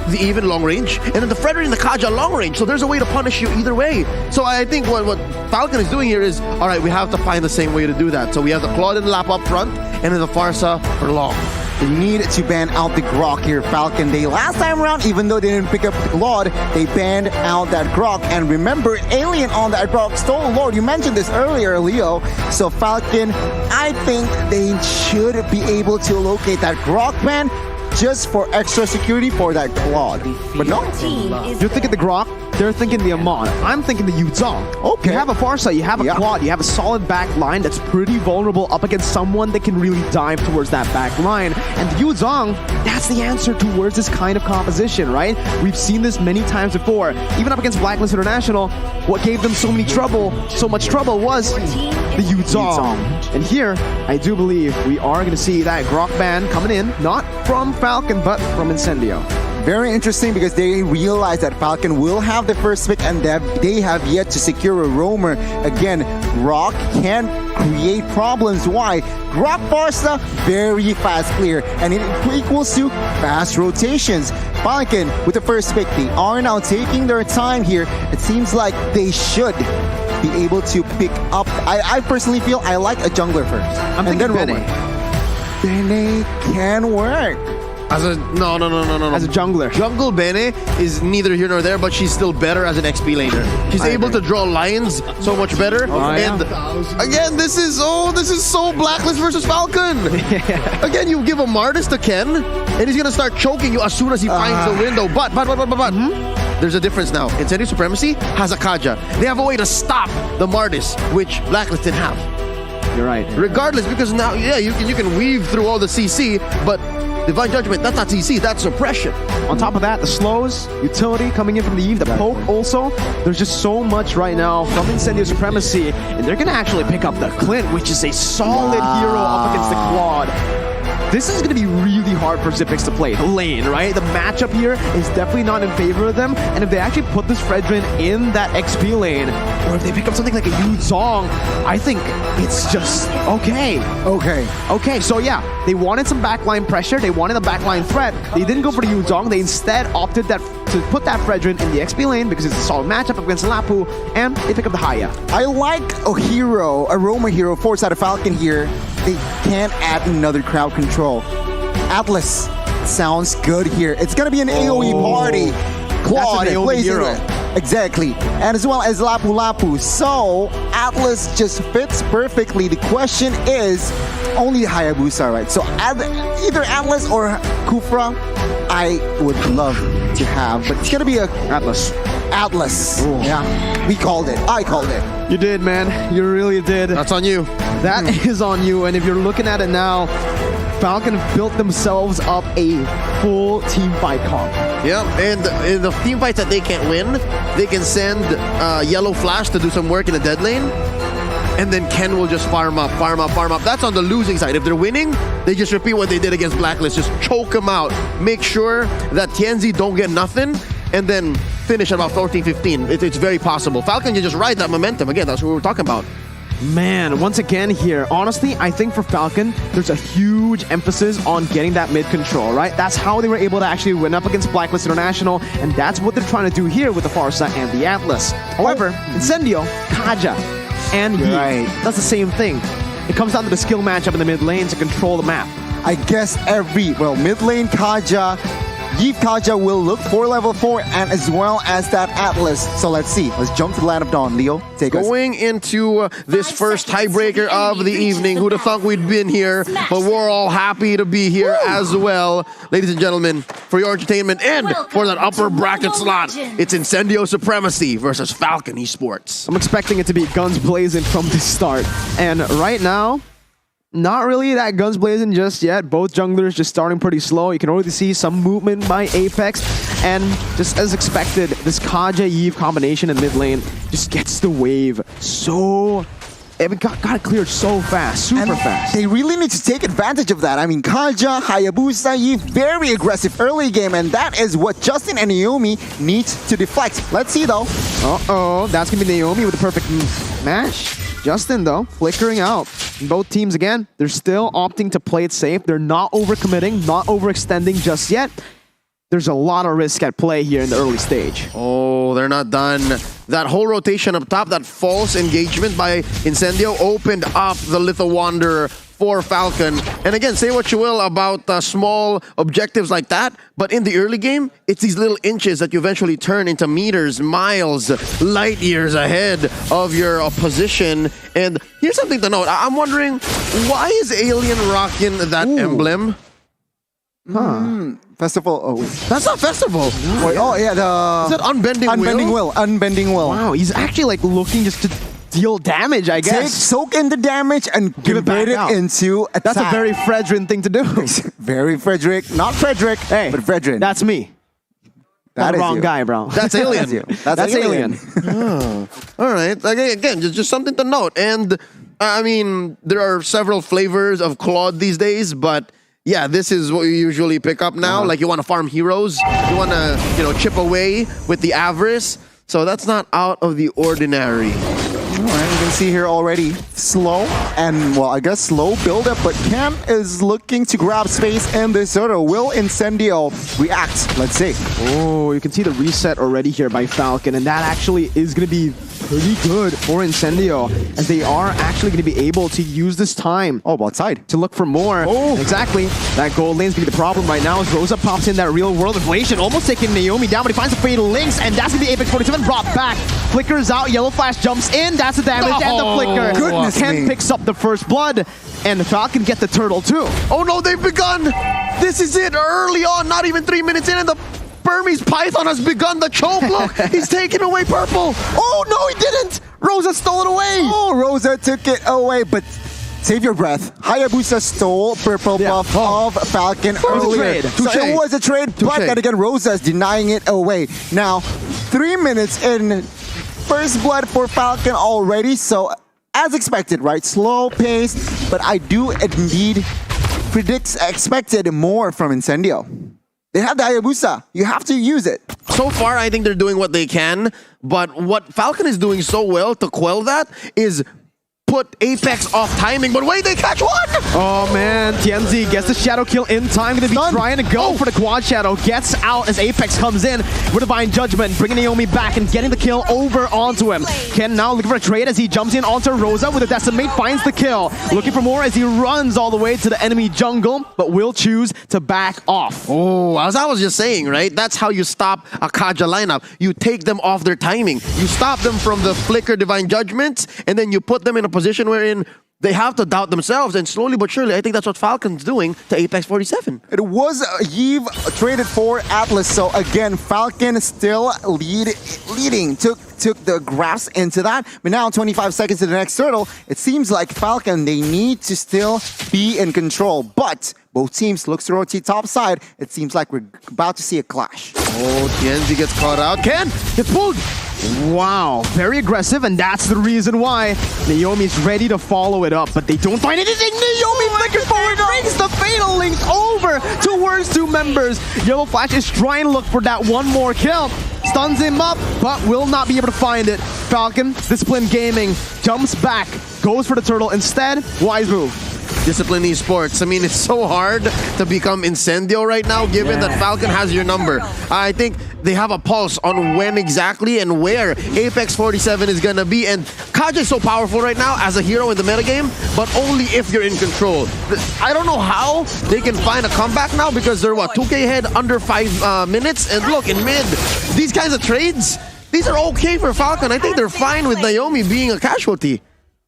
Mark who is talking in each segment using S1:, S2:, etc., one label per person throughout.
S1: the even long range, and then the Frederick and the Kaja long range. So there's a way to punish you either way. So I think what Falcon is doing here is, all right, we have to find the same way to do that. So we have the Claude and Lap up front, and then the Farsa for long.
S2: They need to ban out the Grok here, Falcon. They last time around, even though they didn't pick up the Claude, they banned out that Grok. And remember, Alien on that Grok stole Lord. You mentioned this earlier, Leo. So Falcon, I think they should be able to locate that Grok ban just for extra security for that Claude. But no.
S3: You're thinking the Grok, they're thinking the Amon. I'm thinking the Yuzong.
S2: Okay.
S3: You have a Farsa, you have a Claude, you have a solid back line that's pretty vulnerable up against someone that can really dive towards that back line. And the Yuzong, that's the answer towards this kind of composition, right? We've seen this many times before. Even up against Blacklist International, what gave them so much trouble was the Yuzong. And here, I do believe we are going to see that Grok ban coming in, not from Falcon, but from Incendio.
S2: Very interesting because they realize that Falcon will have the first pick and that they have yet to secure a roamer. Again, Grok can create problems. Why? Grok Farsa, very fast clear, and it equals to fast rotations. Falcon with the first pick, they are now taking their time here. It seems like they should be able to pick up. I personally feel I like a jungler first.
S3: And then
S2: roamer. Bene can work.
S1: As a no.
S3: As a jungler.
S1: Jungle Bene is neither here nor there, but she's still better as an XP laner. She's able to draw lines so much better. And again, this is so Blacklist versus Falcon. Again, you give a Martis to Ken, and he's gonna start choking you as soon as he finds the window. But there's a difference now. Incendio Supremacy has a Kaja. They have a way to stop the Martis, which Blacklist didn't have.
S3: You're right.
S1: Regardless, because now, yeah, you can weave through all the CC, but Divine Judgment, that's not CC, that's suppression.
S3: On top of that, the slows, utility coming in from the Eve, the poke also. There's just so much right now from Incendio Supremacy, and they're going to actually pick up the Clint, which is a solid hero up against the Claude. This is going to be really hard for Xyp9x to play. The lane, right? The matchup here is definitely not in favor of them, and if they actually put this Fredrin in that XP lane, or if they pick up something like a Yuzong, I think it's just okay. Okay, so yeah, they wanted some backline pressure, they wanted a backline threat. They didn't go for the Yuzong, they instead opted to put that Fredrin in the XP lane because it's a solid matchup against Lapu, and they pick up the Haya.
S2: I like a hero, a roamer hero, force out of Falcon here. They can't add another crowd control. Atlas sounds good here. It's gonna be an AoE party. Claude plays hero. Exactly. And as well as Lapu Lapu. So Atlas just fits perfectly. The question is only Hayabusa, right? So either Atlas or Kufra, I would love to have, but it's gonna be a Atlas. Ooh. Yeah, we called it. I called it.
S3: You did, man. You really did.
S1: That's on you.
S3: That is on you. And if you're looking at it now, Falcon built themselves up a full team fight comp.
S1: Yep, and in the team fights that they can't win, they can send Yellow Flash to do some work in the dead lane, and then Ken will just farm up. That's on the losing side. If they're winning, they just repeat what they did against Blacklist. Just choke them out. Make sure that Tianzi don't get nothing, and then finish at about 14-15. It's very possible. Falcon can just ride that momentum. Again, that's what we were talking about.
S3: Man, once again here, honestly, I think for Falcon, there's a huge emphasis on getting that mid control, right? That's how they were able to actually win up against Blacklist International, and that's what they're trying to do here with the Farsa and the Atlas. However, Incendio, Kaja, and Yi, that's the same thing. It comes down to the skill matchup in the mid lane to control the map.
S2: I guess mid lane Kaja, Yi Kaja will look for level 4 and as well as that Atlas. So let's see. Let's jump to the Land of Dawn. Leo, take us.
S1: Going into this first tiebreaker of the evening. Who'd have thought we'd been here? But we're all happy to be here as well. Ladies and gentlemen, for your entertainment and for that upper bracket slot, it's Incendio Supremacy versus Falcon Esports.
S3: I'm expecting it to be guns blazing from the start. And right now, not really that guns blazing just yet. Both junglers just starting pretty slow. You can already see some movement by Apex. And just as expected, this Kaja-Eve combination in mid lane just gets the wave so... It got it cleared so fast, super fast.
S2: They really need to take advantage of that. I mean, Kaja, Hayabusa, Eve, very aggressive early game, and that is what Justin and Naomi need to deflect. Let's see, though.
S3: Uh-oh, that's going to be Naomi with the perfect match. Justin, though, flickering out. Both teams, again, they're still opting to play it safe. They're not overcommitting, not overextending just yet. there's a lot of risk at play here in the early stage.
S1: Oh, they're not done. That whole rotation up top, that false engagement by Incendio opened up the Little Wanderer for Falcon. And again, say what you will about small objectives like that, but in the early game, it's these little inches that you eventually turn into meters, miles, light years ahead of your opposition. And here's something to note. I'm wondering, why is Alien rocking that emblem?
S2: Festival. Oh, wait.
S1: That's not Festival.
S2: Wait, oh, yeah.
S1: Is that Unbending Will?
S2: Unbending Will.
S3: Wow, he's actually like looking just to deal damage, I guess.
S2: Soak in the damage and
S3: Give it back
S2: convert it
S3: out.
S2: into attack.
S3: That's a very Fredrin thing to do.
S2: Very Frederick. Not Frederick,
S3: Hey,
S2: but Fredrin.
S3: that's me.
S2: That
S3: the
S2: is
S3: wrong
S2: you.
S3: guy, bro.
S1: That's Alien.
S2: That's you.
S3: That's Alien.
S1: All right. Again, just something to note. And I mean, there are several flavors of Claude these days, but yeah, this is what you usually pick up now. Like you want to farm heroes, you want to chip away with the avarice. So that's not out of the ordinary.
S2: All right, you can see here already slow and, well, I guess slow build-up, but Cam is looking to grab space in this order. Will Incendio react? Let's see.
S3: Oh, you can see the reset already here by Falcon, and that actually is going to be pretty good for Incendio, as they are actually going to be able to use this time
S2: Oh, outside.
S3: to look for more.
S2: Oh.
S3: Exactly. That gold lane's going to be the problem right now as Rosa pops in that real world inflation, almost taking Naomi down, but he finds the fatal links, and that's going to be Apex 47 brought back. Flickers out, Yellow Flash jumps in, that's the damage, and the flicker.
S2: Goodness
S3: Ken
S2: me.
S3: picks up the first blood, and Falcon get the turtle too.
S1: Oh no, they've begun. This is it early on, not even 3 minutes in, and the Burmese Python has begun the choke. Look, he's taking away purple. Oh no, he didn't. Rosa stole it away.
S2: Oh, Rosa took it away, but save your breath. Hayabusa stole purple buff of Falcon earlier.
S3: trade.
S2: So
S1: Touche.
S2: it was a trade, but then again, Rosa is denying it away. Now, 3 minutes in, first blood for Falcon already, so as expected, right? Slow pace, but I do indeed expected more from Incendio. They have the Hayabusa. You have to use it.
S1: So far, I think they're doing what they can, but what Falcon is doing so well to quell that is put Apex off timing, but wait, they catch one!
S3: Oh man, Tienzi gets the shadow kill in time. Gonna be trying to go for the quad shadow. Gets out as Apex comes in with Divine Judgment, bringing Naomi back and getting the kill over onto him. Ken now looking for a trade as he jumps in onto Rosa with a Decimate, finds the kill. Looking for more as he runs all the way to the enemy jungle, but will choose to back off.
S1: Oh, as I was just saying, right? That's how you stop a Kaja lineup. You take them off their timing. You stop them from the flicker Divine Judgments, and then you put them in a position wherein they have to doubt themselves, and slowly but surely, I think that's what Falcon's doing to Apex 47.
S2: It was Yves traded for Atlas, so again, Falcon still leading. Took the grasp into that, but now 25 seconds to the next turtle, it seems like Falcon, they need to still be in control, but both teams looks to rotate top side. It seems like we're about to see a clash.
S1: Oh, Tienzi gets caught out. Ken, get pulled!
S3: Wow, very aggressive, and that's the reason why Naomi's ready to follow it up, but they don't find it. Naomi flickers forward, brings the fatal links over towards two members. Yellow Flash is trying to look for that one more kill. Stuns him up, but will not be able to find it. Falcon, Discipline Gaming, jumps back, goes for the turtle instead. Wise move.
S1: Discipline Esports. I mean, it's so hard to become Incendio right now, given that Falcon has your number. I think they have a pulse on when exactly and where Apex 47 is going to be. And Kaja is so powerful right now as a hero in the metagame, but only if you're in control. I don't know how they can find a comeback now, because they're, what, 2K ahead under 5 minutes? And look, in mid, these kinds of trades, these are okay for Falcon. I think they're fine with Naomi being a casualty.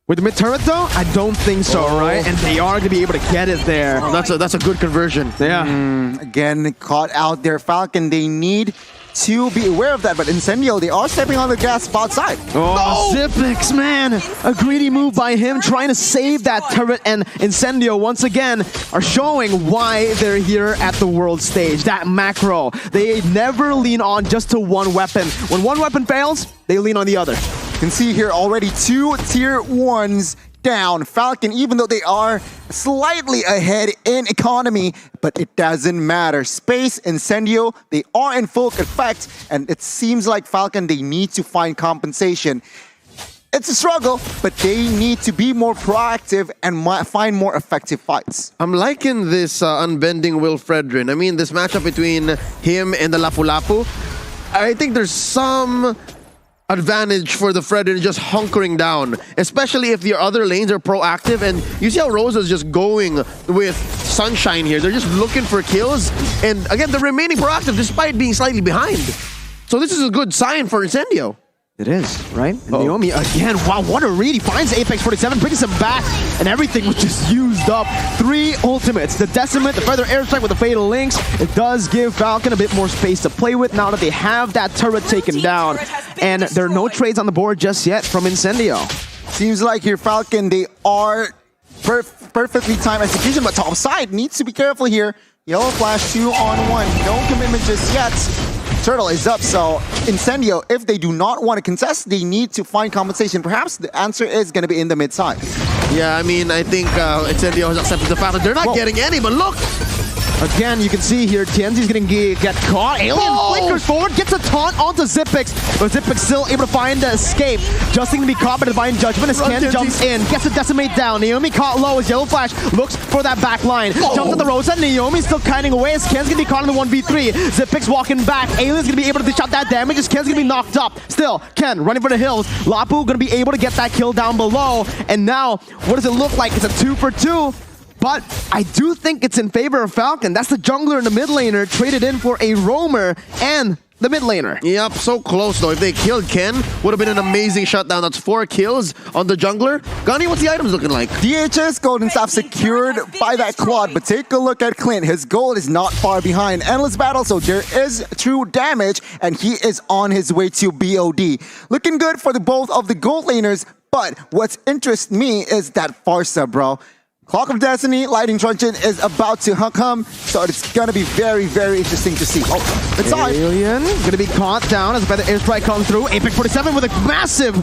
S3: With the mid-turret though, I don't think so, right? And they are going to be able to get it there.
S1: Oh, that's a good conversion.
S3: Yeah.
S2: Again, caught out there, Falcon. They need to be aware of that, but Incendio, they are stepping on the gas spot side.
S3: Oh, Zipix, man. A greedy move by him, trying to save that turret, and Incendio, once again, are showing why they're here at the world stage. That macro. They never lean on just to one weapon. When one weapon fails, they lean on the other.
S2: You can see here already 2 tier 1s down. Falcon, even though they are slightly ahead in economy, but it doesn't matter. Space, Incendio, they are in full effect, and it seems like Falcon, they need to find compensation. It's a struggle, but they need to be more proactive and find more effective fights.
S1: I'm liking this unbending Will Fredrin. I mean, this matchup between him and the Lapu-Lapu, I think there's some advantage for the Fredrin just hunkering down, especially if your other lanes are proactive. And you see how Rosa's just going with Sunshine here. They're just looking for kills. And again, they're remaining proactive despite being slightly behind. So this is a good sign for Incendio.
S3: It is, right? And Naomi again, wow, what a read. He finds Apex 47, brings him back, and everything was just used up. 3 ultimates, the Decimate, the Feather Airstrike with the Fatal Links. It does give Falcon a bit more space to play with now that they have that turret taken down. And there are no trades on the board just yet from Incendio.
S2: Seems like here Falcon, they are perfectly timed execution, but top side needs to be careful here. Yellow Flash 2-on-1, no commitment just yet. Turtle is up, so Incendio, if they do not want to contest, they need to find compensation. Perhaps the answer is going to be in the mid side.
S1: Yeah, I mean, I think Incendio has accepted the fact that they're not getting any, but look!
S3: Again, you can see here, Tienzi's gonna get caught. Alien flickers forward, gets a taunt onto Zipix, but Zipix still able to find the escape. Justin gonna be caught by Divine Judgment as Ken jumps in, gets a Decimate down. Naomi caught low as Yellow Flash looks for that back line. Jumps at the Rosa, Naomi's still kiting away as Ken's gonna be caught in the 1v3. Zipix walking back, Alien's gonna be able to dish out that damage as Ken's gonna be knocked up. Still, Ken running for the hills. Lapu gonna be able to get that kill down below. And now, what does it look like? It's a 2-for-2. But I do think it's in favor of Falcon. That's the jungler and the mid laner traded in for a roamer and the mid laner.
S1: Yep, so close though. If they killed Ken, would have been an amazing shutdown. That's 4 kills on the jungler. Gunny, what's the items looking like?
S2: DHS Golden Staff secured by that Claude, but take a look at Clint. His gold is not far behind. Endless Battle, so there is true damage, and he is on his way to BOD. Looking good for both of the gold laners, but what's interests me is that Farsa, bro. Clock of Destiny, Lightning Truncheon is about to come, so it's gonna be very, very interesting to see. Oh, it's on.
S3: Alien gonna be caught down as the airstrike comes through. Apex 47 with a massive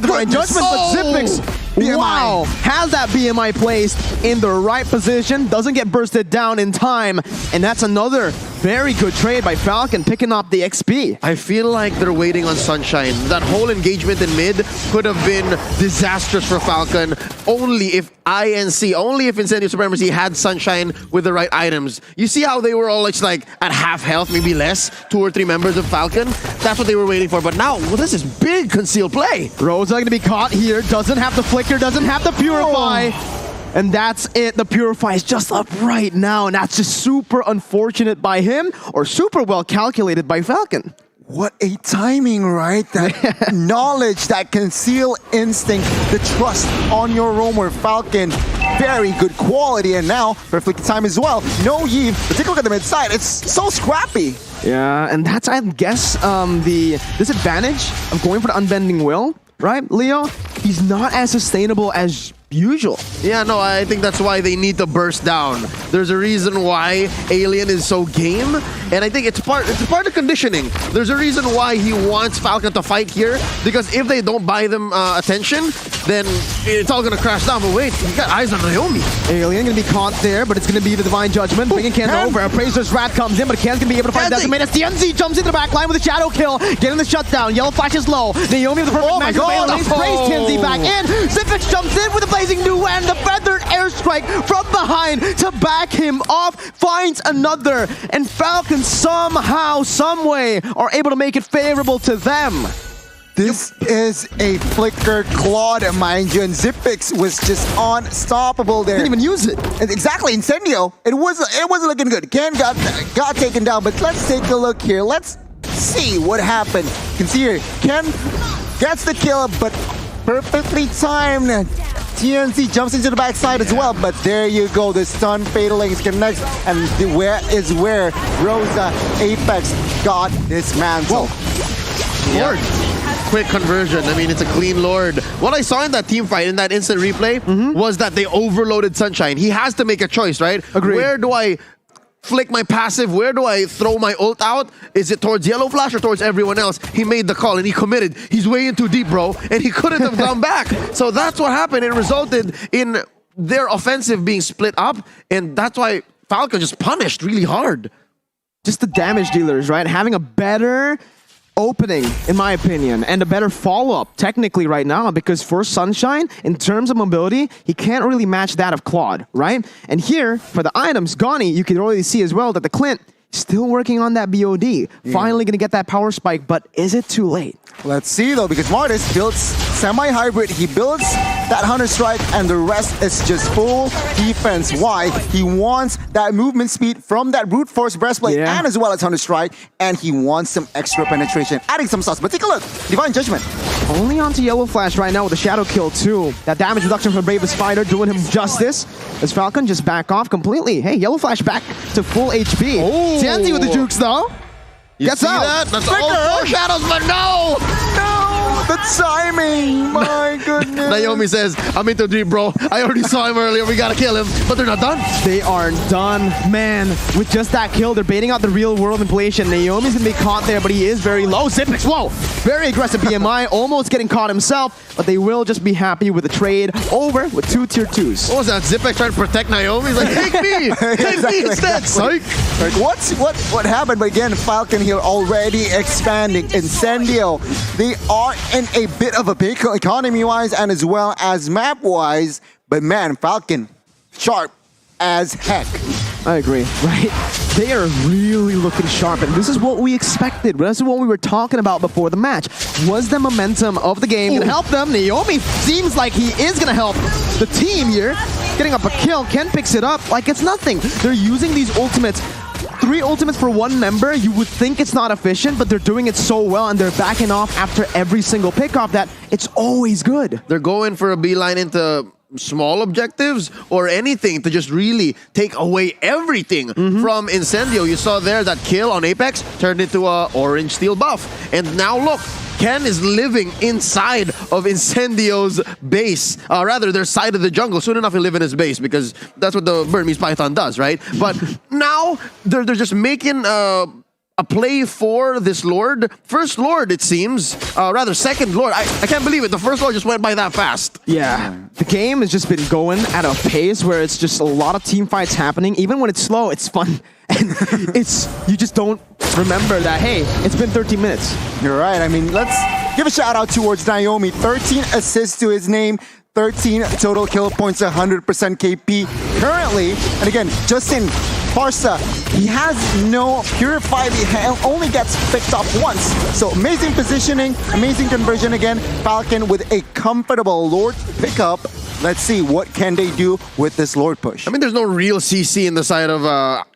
S3: Divine Judgment, but Zipix, wow, has that BMI placed in the right position, doesn't get bursted down in time, and that's another very good trade by Falcon, picking up the XP.
S1: I feel like they're waiting on Sunshine. That whole engagement in mid could have been disastrous for Falcon only if only if Incendio Supremacy had Sunshine with the right items. You see how they were all like at half health, maybe less, 2 or 3 members of Falcon? That's what they were waiting for. But now, well, this is big concealed play.
S3: Rosa gonna be caught here, doesn't have the flicker, doesn't have the purify. And that's it. The Purify is just up right now, and that's just super unfortunate by him, or super well calculated by Falcon.
S2: What a timing, right? That knowledge, that conceal instinct, the trust on your roamer, Falcon. Very good quality, and now perfect time as well. No Yves, but take a look at the mid side. It's so scrappy.
S3: Yeah, and that's, I guess, the disadvantage of going for the Unbending Will, right, Leo? He's not as sustainable as usual.
S1: Yeah, no, I think that's why they need to burst down. There's a reason why Alien is so game, and I think it's part of conditioning. There's a reason why he wants Falcon to fight here, because if they don't buy them attention, then it's all gonna crash down. But wait, you got eyes on Naomi.
S3: Alien gonna be caught there, but it's gonna be the Divine Judgment, bringing Ken over. Appraiser's Rat comes in, but Ken's gonna be able to find Decimate as TNZ jumps into the back line with a shadow kill, getting the shutdown. Yellow Flash is low. Naomi with the perfect match. Sprays TNZ back in. Zipix jumps in with the Blazing New and the Feathered Airstrike from behind to back him off, finds another, and Falcon somehow, someway are able to make it favorable to them.
S2: This is a flicker Claude, mind you, and Zipix was just unstoppable there.
S3: Didn't even use it.
S2: Exactly, Incendio. It wasn't looking good. Ken got taken down, but let's take a look here. Let's see what happened. You can see here, Ken gets the kill, but perfectly timed. TNC jumps into the backside as well, but there you go. The stun Fatal Links connects, and where Rosa Apex got this mantle.
S1: Lord. Quick conversion. I mean, it's a clean Lord. What I saw in that team fight, in that instant replay, was that they overloaded Sunshine. He has to make a choice, right?
S3: Agreed.
S1: Where do I flick my passive? Where do I throw my ult out? Is it towards Yellow Flash or towards everyone else? He made the call and he committed. He's way in too deep, bro, and he couldn't have gone back. So that's what happened. It resulted in their offensive being split up, and that's why Falcon just punished really hard.
S3: Just the damage dealers, right? Having a better opening, in my opinion, and a better follow-up technically right now, because for Sunshine, in terms of mobility, he can't really match that of Claude, right? And here, for the items, Gani, you can already see as well that the Clint still working on that BOD. Finally going to get that power spike, but is it too late?
S2: Let's see though, because Martis builds semi-hybrid, he builds that Hunter Strike, and the rest is just full defense. Why? He wants that movement speed from that brute force breastplate and as well as Hunter Strike, and he wants some extra penetration, adding some sauce. But take a look, Divine Judgment.
S3: Only onto Yellow Flash right now with a Shadow Kill too. That damage reduction from Bravest Fighter doing him justice. As Falcon just back off completely. Hey, Yellow Flash back to full HP.
S1: Oh.
S3: Tienzi with the jukes though.
S1: You see that? That's all 4 shadows, but no!
S2: No, the timing, my goodness.
S1: Naomi says, I'm into deep, bro. I already saw him earlier. We gotta kill him, but they're not done.
S3: They are done, man. With just that kill, they're baiting out the real world inflation. Naomi's gonna be caught there, but he is very low. Xyp9x, whoa! Very aggressive BMI, almost getting caught himself, but they will just be happy with the trade over with 2 tier 2s.
S1: What was that? Xyp9x trying to protect Naomi? He's like, take me! Take me instead! Psych!
S2: Like, what happened? But again, Falcon here already expanding. Incendio, they are in a bit of a big economy-wise and as well as map-wise. But man, Falcon, sharp as heck.
S3: I agree, right? They are really looking sharp, and this is what we expected. This is what we were talking about before the match. Was the momentum of the game going to help them? Naomi seems like he is going to help the team here. Getting up a kill, Ken picks it up like it's nothing. They're using these ultimates. 3 ultimates for 1 member, you would think it's not efficient, but they're doing it so well, and they're backing off after every single pickoff that it's always good.
S1: They're going for a beeline into small objectives or anything to just really take away everything from Incendio. You saw there that kill on Apex turned into a orange steel buff. And now look, Ken is living inside of Incendio's base. Rather, their side of the jungle. Soon enough, he'll live in his base because that's what the Burmese Python does, right? But now they're just making a play for this Lord. First Lord, it seems. Rather, second Lord. I can't believe it. The first Lord just went by that fast.
S3: Yeah. The game has just been going at a pace where it's just a lot of team fights happening. Even when it's slow, it's fun. And you just don't remember that, hey, it's been 13 minutes.
S2: You're right. I mean, let's give a shout out towards Naomi. 13 assists to his name. 13 total kill points, 100% KP currently. And again, Justin Parsa, he has no purified, he only gets picked up once. So amazing positioning, amazing conversion again. Falcon with a comfortable Lord pickup. Let's see, what can they do with this Lord push?
S1: I mean, there's no real CC in the side of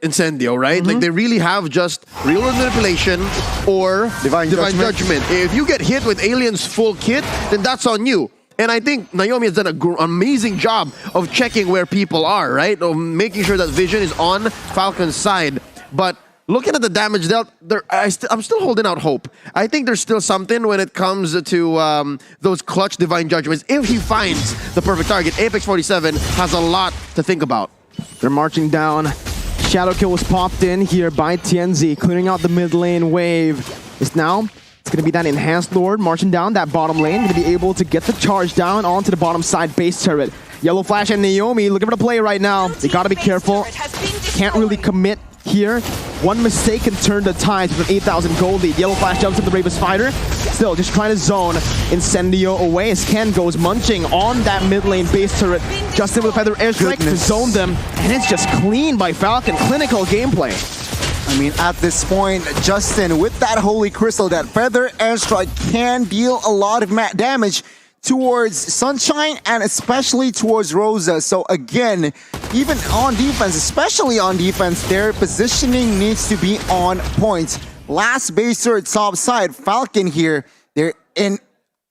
S1: Incendio, right? Like, they really have just real manipulation or Divine Judgment. If you get hit with Alien's full kit, then that's on you. And I think Naomi has done an amazing job of checking where people are, right? Of making sure that vision is on Falcon's side. But looking at the damage dealt, I'm still holding out hope. I think there's still something when it comes to those clutch Divine Judgments. If he finds the perfect target, Apex 47 has a lot to think about.
S3: They're marching down. Shadow Kill was popped in here by Tienzi, clearing out the mid lane wave. It's going to be that Enhanced Lord marching down that bottom lane. Going to be able to get the charge down onto the bottom side base turret. Yellow Flash and Naomi looking for the play right now. They got to be careful. Can't really commit here. One mistake can turn the tides with an 8,000 gold lead. Yellow Flash jumps at the Bravest Fighter. Still just trying to zone Incendio away as Ken goes munching on that mid lane base turret. Justin with a Feather Airstrike to zone them. And it's just clean by Falcon. Clinical gameplay.
S2: I mean, at this point, Justin, with that Holy Crystal, that Feather Airstrike can deal a lot of damage towards Sunshine and especially towards Rosa. So again, even on defense, especially on defense, their positioning needs to be on point. Last base turret top side, Falcon here, they're in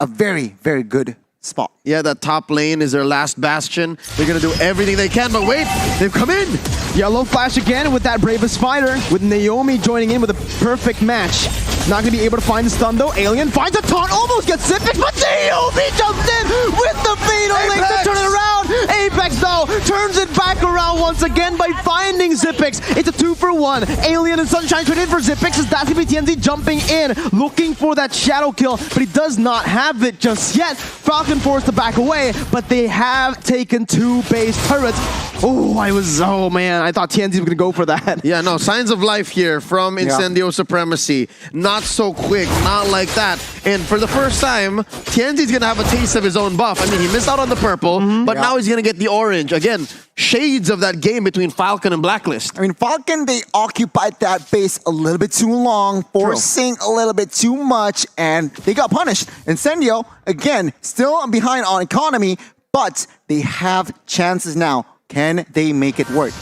S2: a very, very good spot.
S1: Yeah, that top lane is their last bastion. They're going to do everything they can, but wait, they've come in.
S3: Yellow Flash again with that Bravest Fighter, with Naomi joining in with a perfect match. Not going to be able to find the stun though. Alien finds a taunt, almost gets Xyp9x, but Naomi jumps in with the fatal link to turn it around. Apex though turns it back around once again by finding Xyp9x. It's a 2-for-1. Alien and Sunshine traded for Xyp9x as that's going to be Tienzi jumping in, looking for that shadow kill, but he does not have it just yet. Falcon forced to back away, but they have taken 2 base turrets. Oh man, I thought TNZ was gonna go for that.
S1: Yeah, no, signs of life here from Incendio Supremacy. Not so quick, not like that. And for the first time, TNZ's gonna have a taste of his own buff. I mean, he missed out on the purple, but now he's gonna get the orange. Again, shades of that game between Falcon and Blacklist.
S2: I mean, Falcon, they occupied that base a little bit too long, forcing a little bit too much, and they got punished. Incendio, again, still behind on economy, but they have chances now. Can they make it work?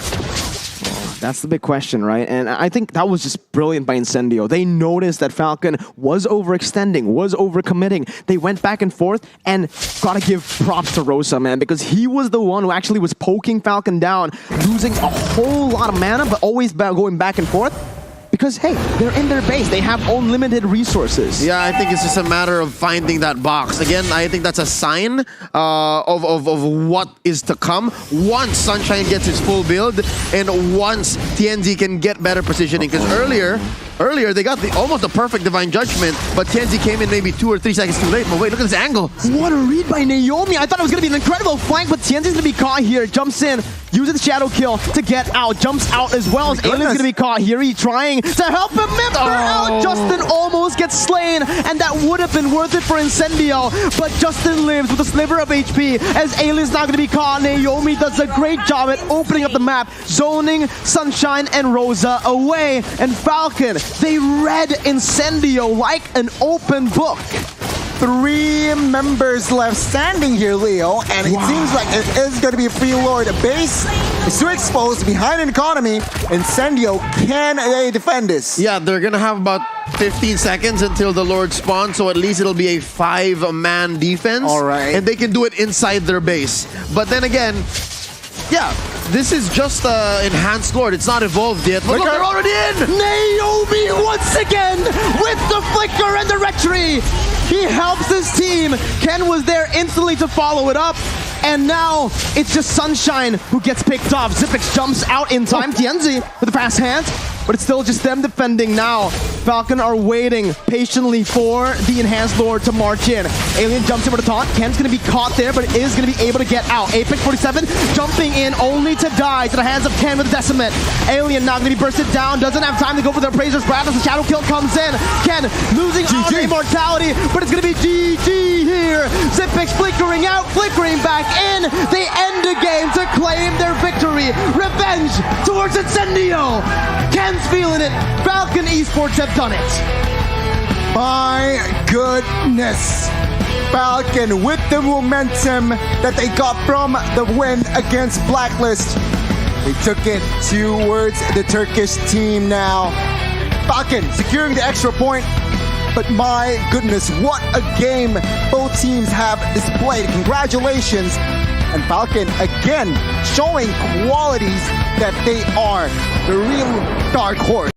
S3: That's the big question, right? And I think that was just brilliant by Incendio. They noticed that Falcon was overextending, was overcommitting. They went back and forth, and gotta give props to Rosa, man, because he was the one who actually was poking Falcon down, losing a whole lot of mana, but always going back and forth. Because, hey, they're in their base. They have unlimited resources.
S1: Yeah, I think it's just a matter of finding that box. Again, I think that's a sign of what is to come once Sunshine gets his full build and once TNZ can get better positioning. Because earlier they got almost the perfect Divine Judgment, but TNZ came in maybe 2 or 3 seconds too late. But wait, look at this angle.
S3: What a read by Naomi. I thought it was going to be an incredible flank, but TNZ's going to be caught here. Jumps in, uses the shadow kill to get out. Jumps out as well as Alien's going to be caught here. He's trying to help him out. Justin almost gets slain, and that would have been worth it for Incendio, but Justin lives with a sliver of HP as Alien's not going to be caught. Naomi does a great job at opening up the map, zoning Sunshine and Rosa away, and Falcon, they read Incendio like an open book.
S2: 3 members left standing here, Leo, and it seems like it is going to be a free lord. The base is too exposed behind an economy. Incendio, can they defend this?
S1: Yeah, they're going to have about 15 seconds until the Lord spawns, so at least it'll be a 5-man defense.
S2: All right.
S1: And they can do it inside their base. But then again, yeah, this is just enhanced Lord. It's not evolved yet. But look, they're already in!
S3: Naomi once again with the flicker and the retry. He helps his team. Ken was there instantly to follow it up. And now it's just Sunshine who gets picked off. Zipix jumps out in time. TNZ with a fast hand, but it's still just them defending now. Falcon are waiting patiently for the Enhanced Lord to march in. Alien jumps in with a taunt. Ken's going to be caught there, but is going to be able to get out. Apex 47 jumping in only to die to the hands of Ken with a Decimate. Alien now going to be bursted down. Doesn't have time to go for the Appraiser's Breath as the Shadow Kill comes in. Ken losing on immortality, but it's going to be GG here. Zipix flickering out, flickering back in. They end the game to claim their victory. Revenge towards Incendio. Ken's feeling it. Falcon Esports have done it.
S2: My goodness. Falcon with the momentum that they got from the win against Blacklist. They took it towards the Turkish team now. Falcon securing the extra point. But my goodness, what a game both teams have displayed. Congratulations. And Falcon, again, showing qualities that they are the real dark horse.